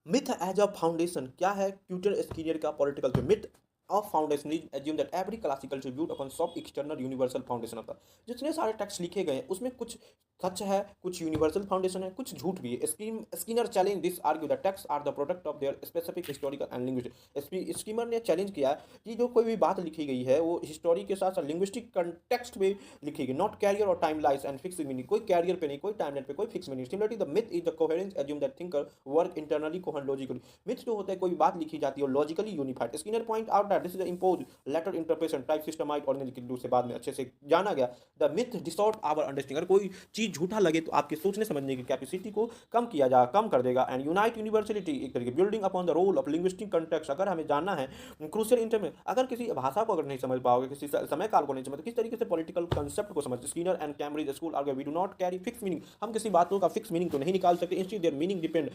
Myth as a foundation क्या है cuter स्कीनियर का पॉलिटिकल जो myth of foundation is assume that every classical tribute upon some external universal foundation होता है। जितने सारे टेक्स्ट लिखे गए हैं उसमें कुछ सच है, कुछ यूनिवर्सल फाउंडेशन है, कुछ झूठ भी है। Skinner challenge this argue the text are the product of their specific historical and linguistic. Skinner ने चैलेंज किया कि जो कोई भी बात लिखी गई है वो हिस्टोरी के साथ साथ लिंग्विस्टिक कंटेक्स्ट में लिखी गई, नॉट कैरियर और timeless and fix meaning. कोई कैरियर पे नहीं, कोई टाइमलाइन पे, कोई fix meaning. Similarly the myth is the coherence assume that thinker work internally coherent logically. Myth जो होता है कोई बात लिखी जाती है और logically unified. Skinner point out that this is impose later interpretation type systemise organise से बाद में अच्छे से जाना गया। The myth distort our understanding. अगर कोई चीज झूठा लगे तो आपके सोचने समझने की कैपेसिटी को कम कर देगा। एंड यूनाइट यूनिवर्सलिटी एक तरीके building upon the role of linguistic context. अगर हमें जानना है क्रूशियल इंटर में, अगर किसी भाषा को अगर नहीं समझ पाओगे, किसी समय काल को नहीं समझ, किस तरीके से पॉलिटिकल कंसेप्ट को समझ। Skinner and Cambridge school argue we do not carry fix meaning. हम किसी बातों का फिक्स मीनिंग तो नहीं निकाल सकते। इंस्टीड देयर मीनिंग डिपेंड,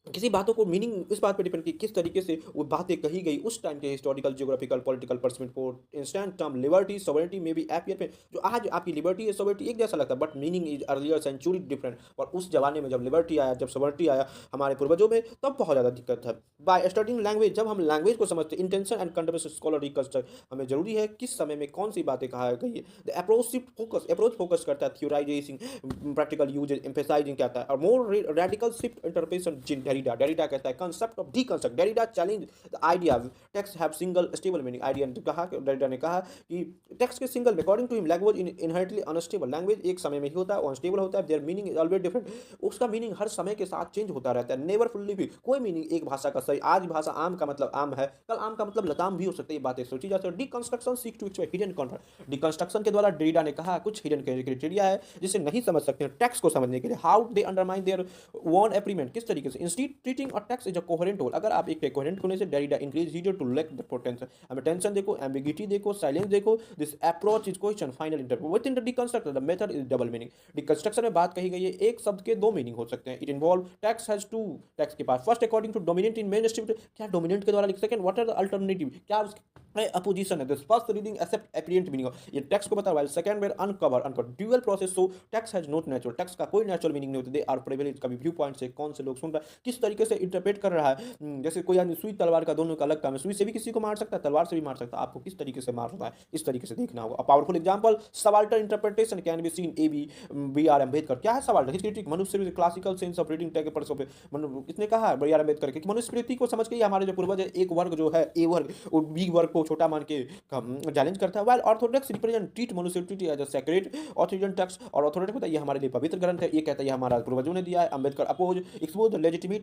किसी बातों को मीनिंग इस बात पर डिपेंड की किस तरीके से वो बातें कही गई उस टाइम के हिस्टोरिकल जियोग्राफिकल पॉलिटिकल परस्पेक्टिव को। इंस्टेंट टर्म लिबर्टी सॉवरेनिटी में भी एपियर पे जो आज आपकी लिबर्टी है सॉवरेनिटी एक जैसा लगता है, but meaning is earlier century different. और उस जमाने में जब लिबर्टी आया, जब सॉवरेनिटी आया हमारे पूर्वजों में, तब बहुत ज़्यादा दिक्कत था। बाय स्टडिंग लैंग्वेज, जब हम लैंग्वेज को समझते, intention and contribution scholar reconstruct, हमें जरूरी है किस समय में कौन सी बातें कहा गई है। The approach shift focus, approach focus करता है थ्योराइजेशन प्रैक्टिकल यूज एम्फेसाइजिंग कहता है, और मोर रेडिकल शिफ्ट इंटरप्रिटेशन जिन डेरिडा डेरिडा कहता है concept of deconstruct। Derrida challenge the idea text have single stable meaning. Idea ने कहा, डेरिडा ने कहा कि टेक्स्ट के सिंगल में according to him language inherently unstable. Language एक समय में ही होता है, अनस्टेबल होता है, their meaning is always different. उसका मीनिंग हर समय के साथ चेंज होता रहता है, नेवर फुल्ली भी कोई मीनिंग एक भाषा का सही। आज भाषा आम का मतलब आम है, कल आम का मतलब लताम भी हो सकती है। ये बातें सोची जा सकती है। Deconstruction seek to explain hidden concept. Deconstruction के द्वारा डेरिडा ने कहा कुछ हिडन क्राइटेरिया है जिसे नहीं समझ सकते हैं टेक्स्ट को समझने के लिए। How they undermine their own agreement, किस तरीके से। Instead treating a text is a coherent whole. अगर आप एक कोहेरेंट होने से Derrida increase reader to lack the potential. हमें टेंशन देखो, एम्बिगिटी देखो, साइलेंस देखो। This approach is question final interpret within the deconstruction the method is double meaning. Deconstruction में बात कही गई है, एक शब्द के दो मीनिंग हो सकते हैं। It involve text has to, text के पास first according to dominant in mainstream, क्या डोमिनेंट के द्वारा लिख सकें। व्हाट आर द अल्टरनेटिव, क्या उसके अपोजिशन है। This first reading except apparent meaning, ये टेक्स्ट को बता रहा है। Second where uncover dual process, so text has not natural, text का कोई नेचुरल मीनिंग नहीं होता। दे आर प्रिविलेज, कभी व्यू पॉइंट से कौन से लोग सुन रहा है, किस तरीके से इंटरप्रेट कर रहा है। जैसे कोई आदमी सुई तलवार का दोनों का अलग काम है, सुई से भी किसी को मार सकता है, तलवार से भी मार सकता है। आपको किस तरीके से मार रहा है इस तरीके से देखना होगा। Powerful example subaltern interpretation can be seen a B B R Ambedkar. क्या है subaltern? His critique Manusmriti classical sense of reading take पर इसने कहा है बी आर अम्बेडकर कि मनुस्मृति को समझ के हमारे जो पूर्वज है, एक वर्ग जो है ए वर्ग वो बी वर्ग को छोटा मान के चैलेंज करता है। Well orthodox represent treat Manusmriti as a sacred authoritative text, और ऑथोरिटी होता है ये हमारे लिए पवित्र ग्रंथ है, ये कहता है ये हमारा पूर्वजों ने दिया है। Ambedkar oppose expose the legitimate